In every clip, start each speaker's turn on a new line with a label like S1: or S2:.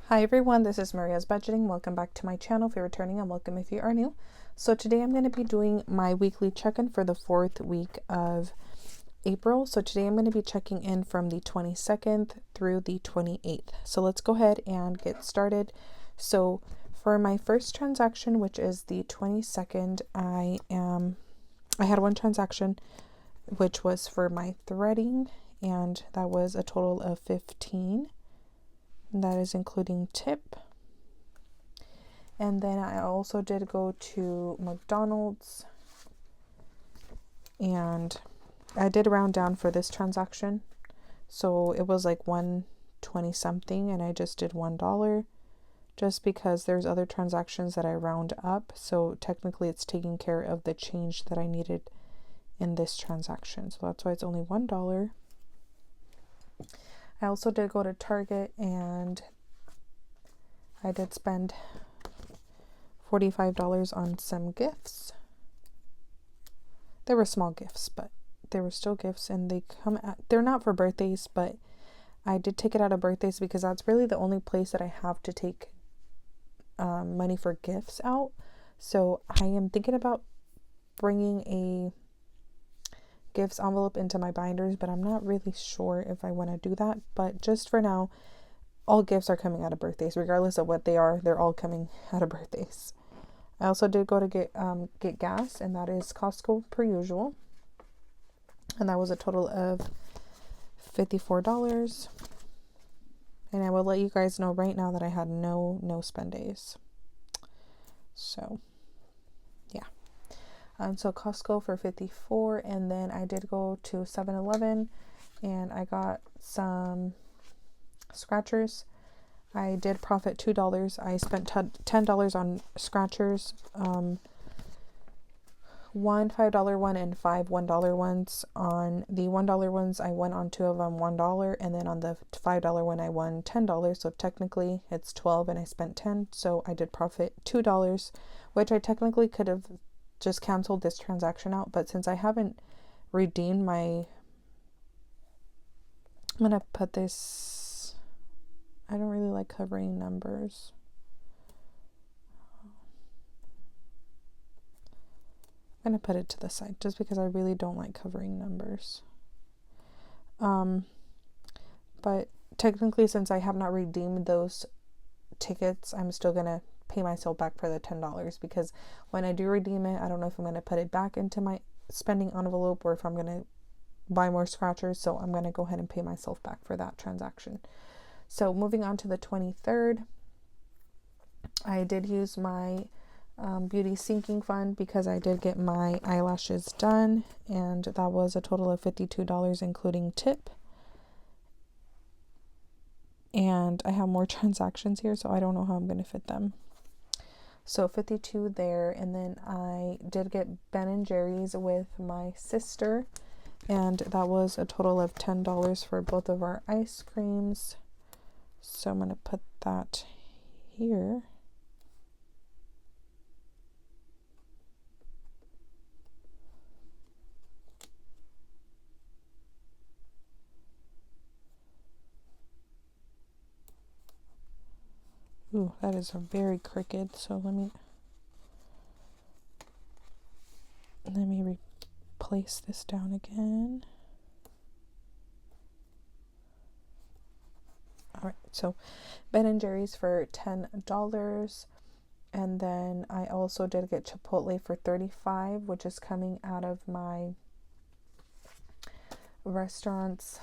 S1: Hi everyone, this is Maria's Budgeting. Welcome back to my channel. If you're returning, and welcome if you are new. So today I'm going to be doing my weekly check-in for the 4th week of April. So today I'm going to be checking in from the 22nd through the 28th. So let's go ahead and get started. So for my first transaction, which is the 22nd, I had one transaction which was for my threading, and that was a total of 15. That is including tip. And then I also did go to McDonald's, and I did round down for this transaction. So it was like 120 something, and I just did $1 just because there's other transactions that I round up. So technically it's taking care of the change that I needed in this transaction. So that's why it's only $1. I also did go to Target, and I did spend $45 on some gifts. They were small gifts, but they were still gifts, and they're not for birthdays, but I did take it out of birthdays because that's really the only place that I have to take money for gifts out. So I am thinking about bringing a gifts envelope into my binders, but I'm not really sure if I want to do that. But just for now, all gifts are coming out of birthdays, regardless of what they are. They're all coming out of birthdays. I also did go to get gas, and that is Costco per usual, and that was a total of $54. And I will let you guys know right now that I had no spend days. So yeah. So Costco for $54, and then I did go to 7-Eleven, and I got some scratchers. I did profit $2. I spent $10 on scratchers. One $5 one and 5 $1 ones. On the $1 ones, I won on 2 of them $1, and then on the $5 one, I won $10. So technically it's 12, and I spent 10. So I did profit $2, which I technically could have just canceled this transaction out, but since I haven't redeemed my, I'm gonna put this, I don't really like covering numbers. I'm gonna put it to the side just because I really don't like covering numbers. But technically, since I have not redeemed those tickets, I'm still gonna pay myself back for the $10, because when I do redeem it, I don't know if I'm gonna put it back into my spending envelope or if I'm gonna buy more scratchers. So I'm gonna go ahead and pay myself back for that transaction. So moving on to the 23rd, I did use my beauty sinking fund because I did get my eyelashes done, and that was a total of $52 including tip. And I have more transactions here, so I don't know how I'm going to fit them. So 52 there, and then I did get Ben & Jerry's with my sister, and that was a total of $10 for both of our ice creams. So I'm going to put that here. Ooh, that is very crooked. So let me replace this down again. All right, so Ben & Jerry's for $10, and then I also did get Chipotle for $35, which is coming out of my restaurant's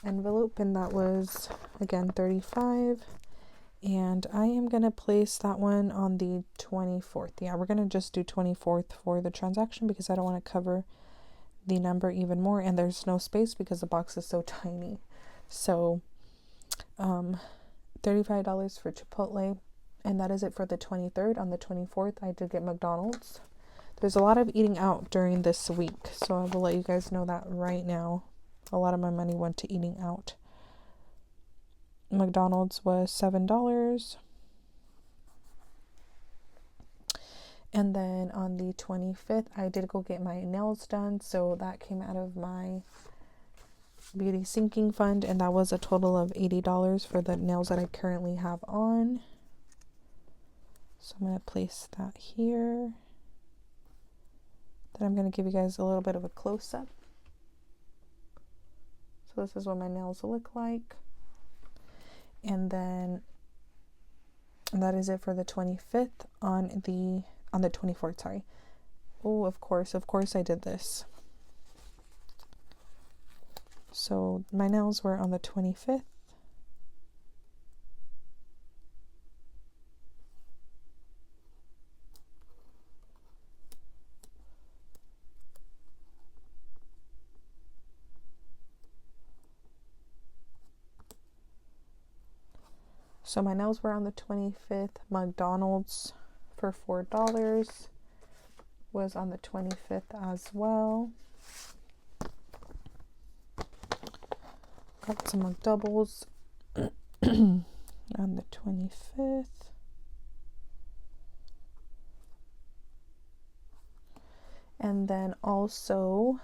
S1: envelope, and that was again $35. And I am going to place that one on the 24th. Yeah, we're going to just do 24th for the transaction because I don't want to cover the number even more. And there's no space because the box is so tiny. So $35 for Chipotle. And that is it for the 23rd. On the 24th, I did get McDonald's. There's a lot of eating out during this week, so I will let you guys know that right now. A lot of my money went to eating out. McDonald's was $7. And then on the 25th, I did go get my nails done. So that came out of my beauty sinking fund, and that was a total of $80 for the nails that I currently have on. So I'm going to place that here. Then I'm going to give you guys a little bit of a close-up. So this is what my nails look like. And then that is it for the 25th. On the 24th, sorry. Oh, of course I did this. So my nails were on the 25th. So my nails were on the 25th. McDonald's for $4 was on the 25th as well. Got some McDoubles on the 25th. And then also,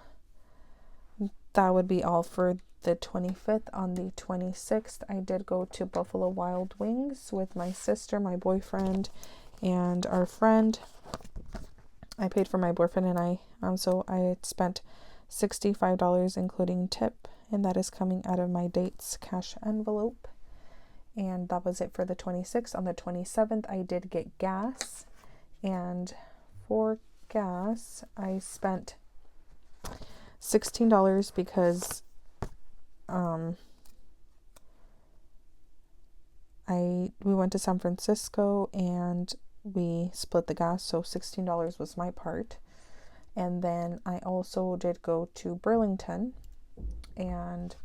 S1: that would be all for the 25th. On the 26th, I did go to Buffalo Wild Wings with my sister, my boyfriend, and our friend. I paid for my boyfriend and I, so I had spent $65 including tip, and that is coming out of my date's cash envelope. And that was it for the 26th. On the 27th, I did get gas, and for gas, I spent $16 because we went to San Francisco and we split the gas, so $16 was my part. And then I also did go to Burlington, and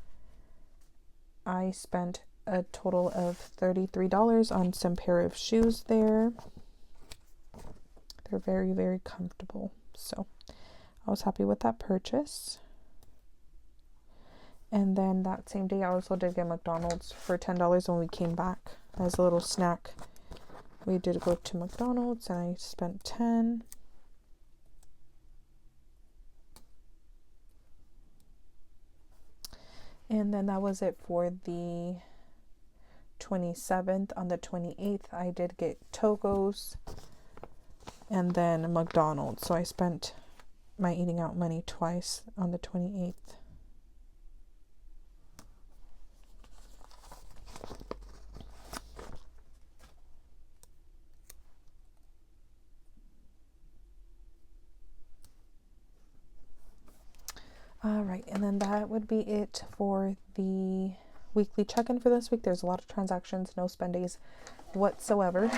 S1: I spent a total of $33 on some pair of shoes there. They're very, very comfortable, so I was happy with that purchase. And then that same day I also did get McDonald's for $10 when we came back as a little snack. We did go to McDonald's and I spent $10. And then that was it for the 27th. On the 28th, I did get Togo's and then McDonald's. So I spent my eating out money twice on the 28th. All right, and then that would be it for the weekly check-in for this week. There's a lot of transactions, no spend days whatsoever.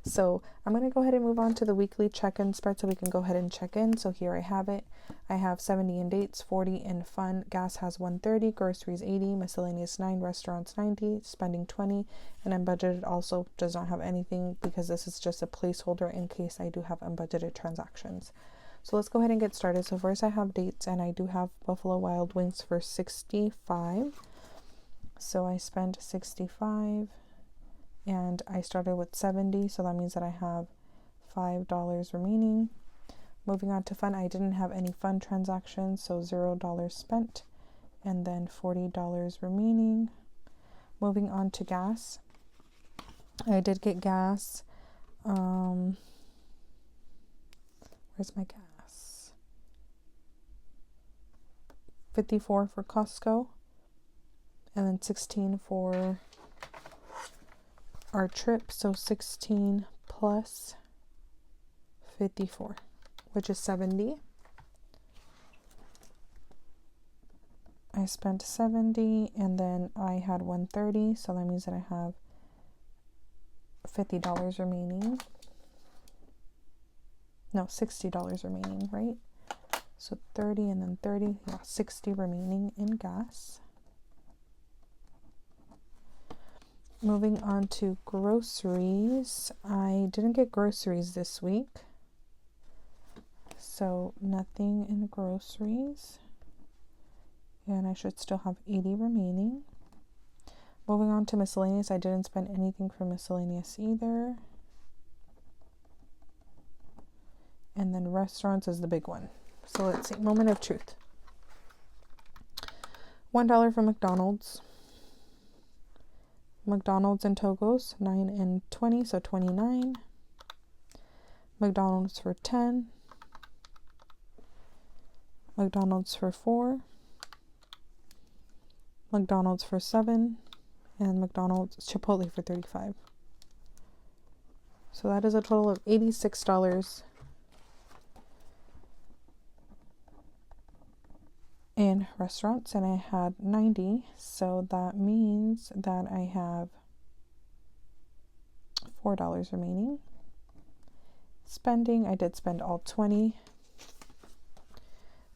S1: So I'm going to go ahead and move on to the weekly check-in spread so we can go ahead and check in. So here I have it. I have 70 in dates, 40 in fun, gas has 130, groceries 80, miscellaneous 9, restaurants 90, spending 20, and unbudgeted also does not have anything because this is just a placeholder in case I do have unbudgeted transactions. So let's go ahead and get started. So first I have dates, and I do have Buffalo Wild Wings for $65. So I spent $65 and I started with 70. So that means that I have $5 remaining. Moving on to fun, I didn't have any fun transactions, so $0 spent and then $40 remaining. Moving on to gas, I did get gas. Where's my gas? 54 for Costco, and then 16 for our trip, so 16 plus 54, which is 70. I spent 70 and then I had 130, so that means that I have $50 remaining. No, $60 remaining, right? So 30 and then 30, yeah, 60 remaining in gas. Moving on to groceries. I didn't get groceries this week, so nothing in groceries. And I should still have 80 remaining. Moving on to miscellaneous. I didn't spend anything for miscellaneous either. And then restaurants is the big one. So let's see, moment of truth. $1 for McDonald's. McDonald's and Togo's, 9 and 20, so 29. McDonald's for 10. McDonald's for 4. McDonald's for 7. And McDonald's Chipotle for 35. So that is a total of $86 in restaurants, and I had 90, so that means that I have $4 remaining. Spending, I did spend all 20.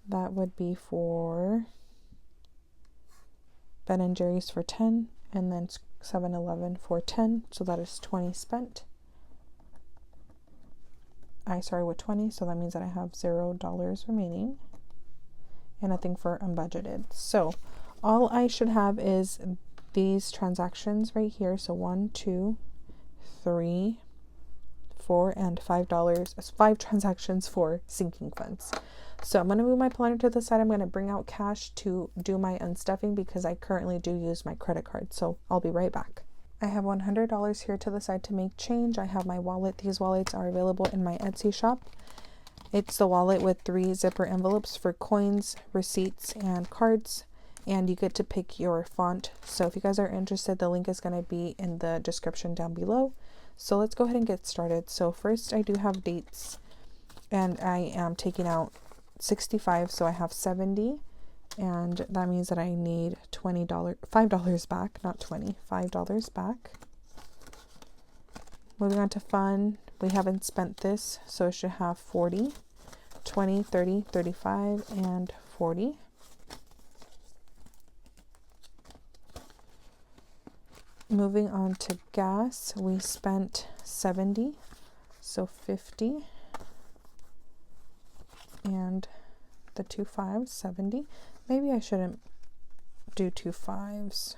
S1: That would be for Ben & Jerry's for 10, and then 7-Eleven for 10, so that is 20 spent. I started with 20, so that means that I have $0 remaining and nothing for unbudgeted. So all I should have is these transactions right here. So 1, 2, 3, 4, and $5. That's 5 transactions for sinking funds. So I'm going to move my planner to the side. I'm going to bring out cash to do my unstuffing because I currently do use my credit card. So I'll be right back. I have $100 here to the side to make change. I have my wallet. These wallets are available in my Etsy shop. It's the wallet with 3 zipper envelopes for coins, receipts, and cards. And you get to pick your font. So if you guys are interested, the link is going to be in the description down below. So let's go ahead and get started. So first I do have dates, and I am taking out 65, so I have 70, and that means that I need $5 back, not 20, $5 back. Moving on to fun, we haven't spent this, so it should have 40, 20, 30, 35, and 40. Moving on to gas, we spent 70, so 50. And the 2 5s, 70. Maybe I shouldn't do 2 5s.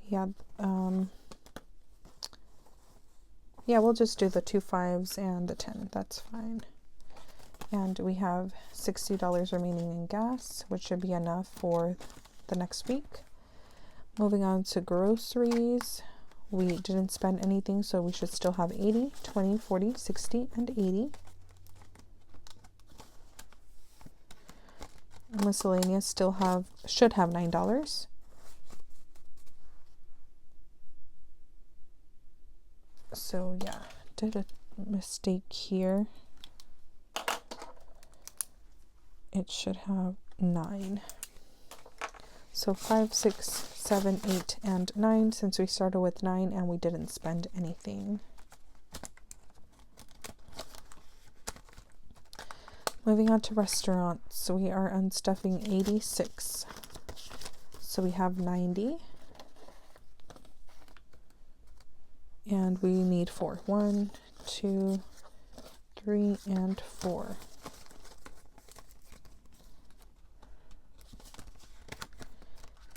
S1: Yeah, we'll just do the 2 5s and the 10. That's fine. And we have $60 remaining in gas, which should be enough for the next week. Moving on to groceries. We didn't spend anything, so we should still have 80, 20, 40, 60, and 80. Miscellaneous should have $9. So yeah, did a mistake here. It should have 9. So 5, 6, 7, 8, and 9, since we started with 9 and we didn't spend anything. Moving on to restaurants. So we are unstuffing 86. So we have 90. And we need 4. 1, 2, 3, and 4.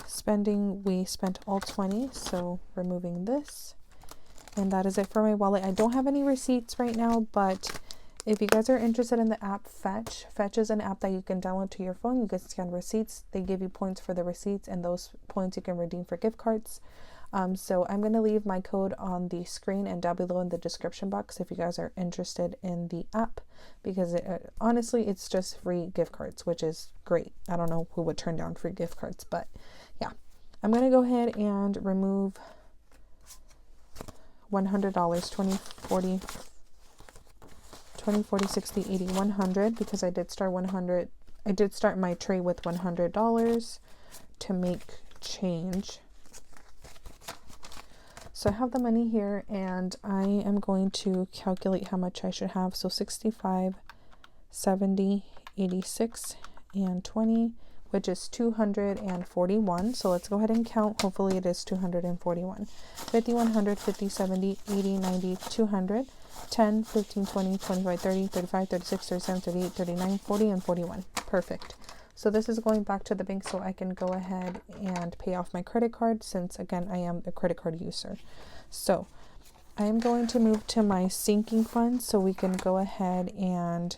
S1: Spending, we spent all 20, so removing this, and that is it for my wallet. I don't have any receipts right now, but if you guys are interested in the app Fetch is an app that you can download to your phone. You can scan receipts, they give you points for the receipts, and those points you can redeem for gift cards. So I'm going to leave my code on the screen and down below in the description box if you guys are interested in the app, because honestly it's just free gift cards, which is great. I don't know who would turn down free gift cards, but yeah, I'm going to go ahead and remove $100, 20, 40, 20, 40, 60, 80, 100, because I did start 100. I did start my tray with $100 to make change. So I have the money here, and I am going to calculate how much I should have. So 65, 70, 86, and 20, which is 241. So let's go ahead and count. Hopefully it is 241. 50, 100, 50, 70, 80, 90, 200, 10, 15, 20, 25, 30, 35, 36, 37, 38, 39, 40, and 41. Perfect. So this is going back to the bank so I can go ahead and pay off my credit card, since again I am a credit card user. So I am going to move to my sinking fund so we can go ahead and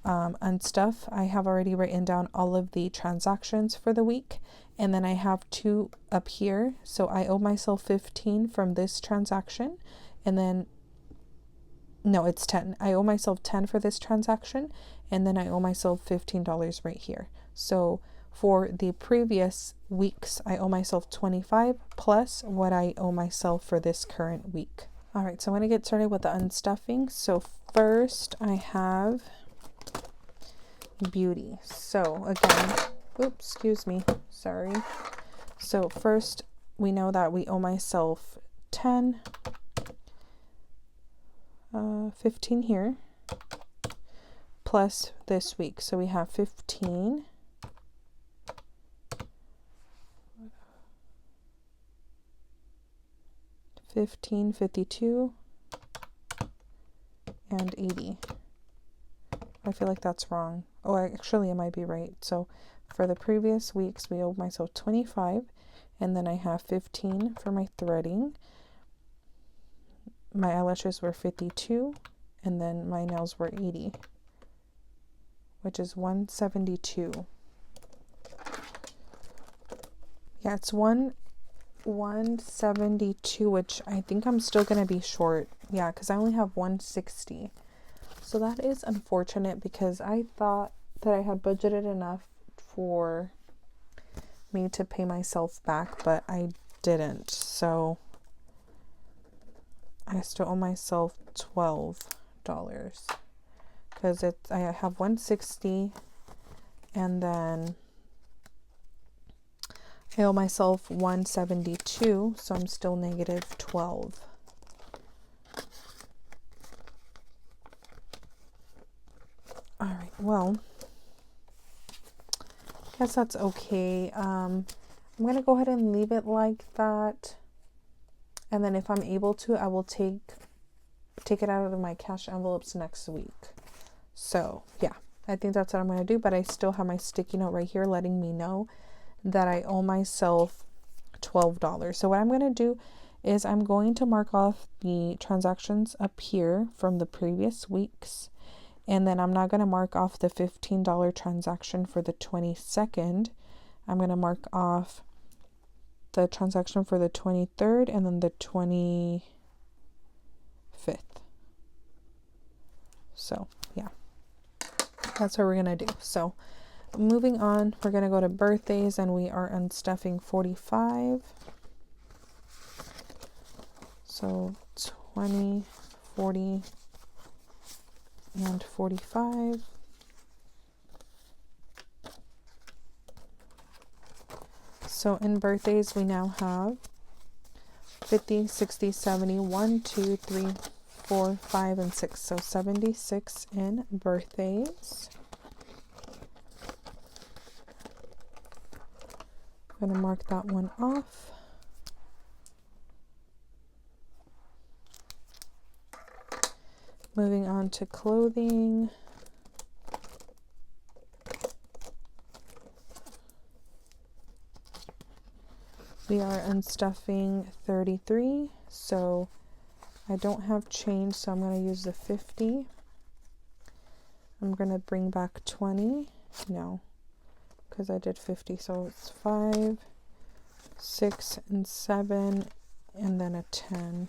S1: unstuff, I have already written down all of the transactions for the week, and then I have 2 up here, so I owe myself 15 from this transaction, and then no, it's 10. I owe myself 10 for this transaction, and then I owe myself $15 right here. So for the previous weeks, I owe myself 25 plus what I owe myself for this current week. All right, so I'm going to get started with the unstuffing. So first I have beauty. So again, oops, excuse me, sorry. So first we know that we owe myself 10, 15 here, plus this week. So we have 15, $15, $52, and $80. I feel like that's wrong. Oh, actually, it might be right. So for the previous weeks, we owe myself 25, and then I have 15 for my threading. My eyelashes were 52, and then my nails were 80, which is 172. Yeah, it's 172, which I think I'm still gonna be short. Yeah, because I only have 160. So that is unfortunate because I thought that I had budgeted enough for me to pay myself back, but I didn't. So I still owe myself $12 because I have 160, and then I owe myself 172, so I'm still negative 12. All right, well, I guess that's okay. I'm gonna go ahead and leave it like that, and then if I'm able to, I will take it out of my cash envelopes next week. So yeah, I think that's what I'm gonna do, but I still have my sticky note right here letting me know that I owe myself $12. So what I'm going to do is I'm going to mark off the transactions up here from the previous weeks, and then I'm not going to mark off the $15 transaction for the 22nd. I'm going to mark off the transaction for the 23rd and then the 25th. So yeah, that's what we're going to do. So moving on, we're going to go to birthdays, and we are unstuffing 45. So 20, 40, and 45. So in birthdays, we now have 50, 60, 70, 1, 2, 3, 4, 5, and 6. So 76 in birthdays. I'm going to mark that one off. Moving on to clothing. We are unstuffing 33, so I don't have change, so I'm going to use the 50. I'm going to bring back 20. No, because I did 50, so it's 5, 6, and 7, and then a 10,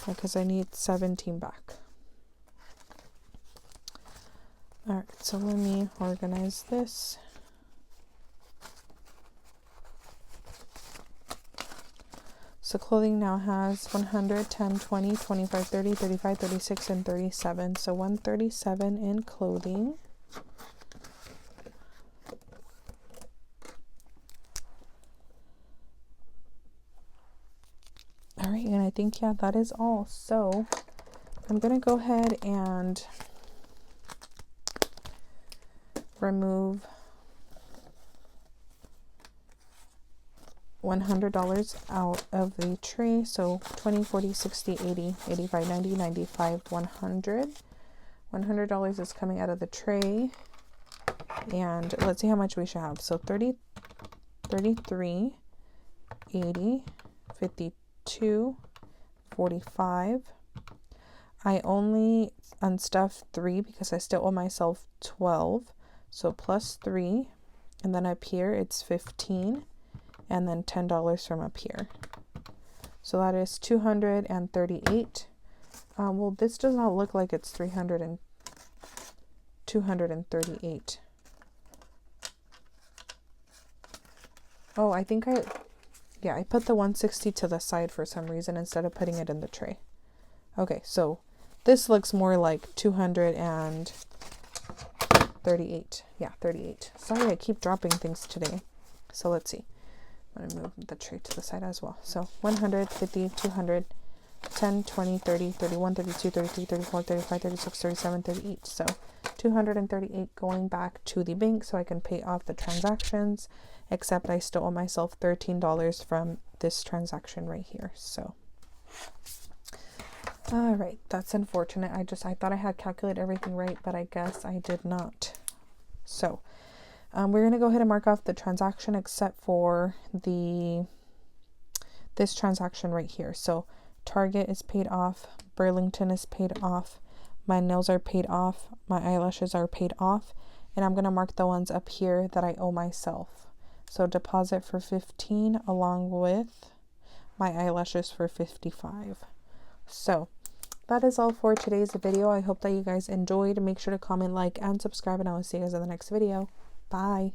S1: because I need 17 back. All right, so let me organize this. So clothing now has 100, 10, 20, 25, 30, 35, 36, and 37. So 137 in clothing. All right, and I think, yeah, that is all. So I'm going to go ahead and remove $100 out of the tray. So 20, 40, 60, 80, 85, 90, 95, 100. $100 is coming out of the tray. And let's see how much we should have. So 30, 33, 80, 52, 45. I only unstuffed 3 because I still owe myself 12. So plus 3, and then up here it's 15, and then $10 from up here. So that is 238. Well, this does not look like it's 238. Oh, I think I put the 160 to the side for some reason instead of putting it in the tray. Okay, so this looks more like 238. Yeah, 38. Sorry, I keep dropping things today. So let's see. I'm going to move the tray to the side as well. So 100, 50, 200, 10, 20, 30, 31, 32, 33, 34, 35, 36, 37, 38. So 238 going back to the bank so I can pay off the transactions, except I still owe myself $13 from this transaction right here. So all right, that's unfortunate. I thought I had calculated everything right, but I guess I did not. So we're going to go ahead and mark off the transaction except for this transaction right here. So Target is paid off, Burlington is paid off, my nails are paid off, my eyelashes are paid off, and I'm going to mark the ones up here that I owe myself. So deposit for 15 along with my eyelashes for 55. So that is all for today's video. I hope that you guys enjoyed. Make sure to comment, like, and subscribe, and I will see you guys in the next video. Bye.